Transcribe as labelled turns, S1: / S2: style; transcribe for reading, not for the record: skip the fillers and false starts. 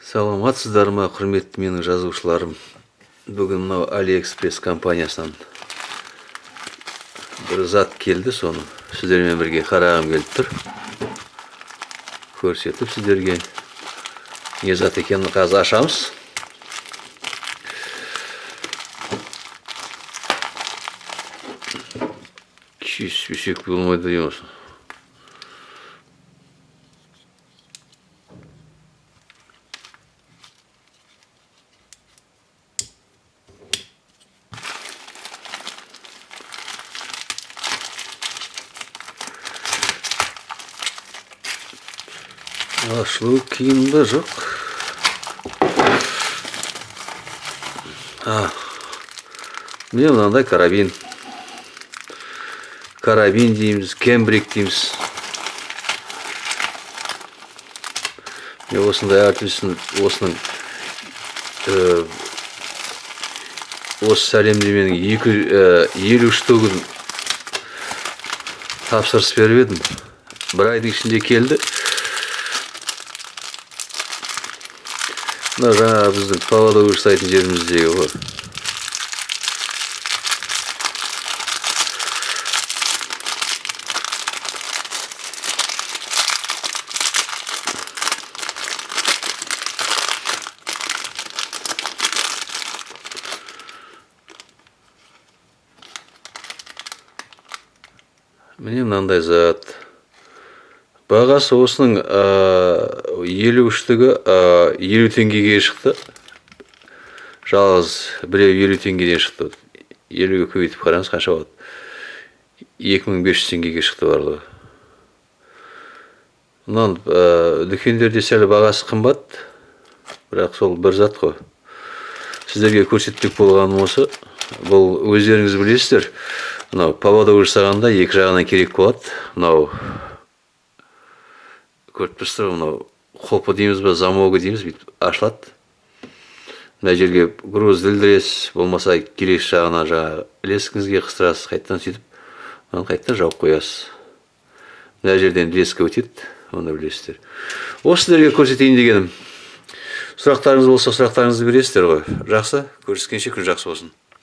S1: Саламатсыздар ма, құрметті менің жазушыларым. Бүгін мынау AliExpress компаниясынан бір зат келді, соны сіздермен бірге қарағым келіп тұр. Көрсетіп сіздерге не зат екенін қазір ашамыз. Күйсек болмайды дейміз. Ашылу қиын ба, жоқ? Міне мынандай карабин. Карабин дейміз, кембрик дейміз. Міне осындай әртүрлісін, осы сәлемдеменің 50 штугын тапсырыс беріп едім. Бір айдың ішінде келді. Мына жаңа біздің Павлодар жасайтын жеріміздегі ғой. Міне мынандай зат. Бағасы осының 50 штугы 50 теңгеге шықты. Жалғыз біреу 50 теңгеден шықты. 50-ге көбейтіп қараңыз қанша болады. 2500 теңгеге шықты барлығы. Мұнан дүкендерде сәл бағасы қымбат, бірақ сол бір зат қой. Сіздерге көрсетпек болғаным осы. Бұл өздеріңіз білесіздер. Мынау Павлодар жасағанда екі жағынан керек болады. Мынау көріп тұрсыздар, мынау қолпы дейміз ба, замогы дейміз, бүйтіп ашылады. Мына жерге груз ілдіресіз, болмаса келесі жағына жаңа лескіңізге қыстырасыз, қайттан сөйтіп, оны қайттан жауып қоясыз. Мына жерден леска өтеді, оны білесіздер. Осы сіздерге көрсетейін дегенім. Сұрақтарыңыз болса, сұрақтарыңызды бересіздер ғой. Жақсы, көріскенше күн жақсы болсын.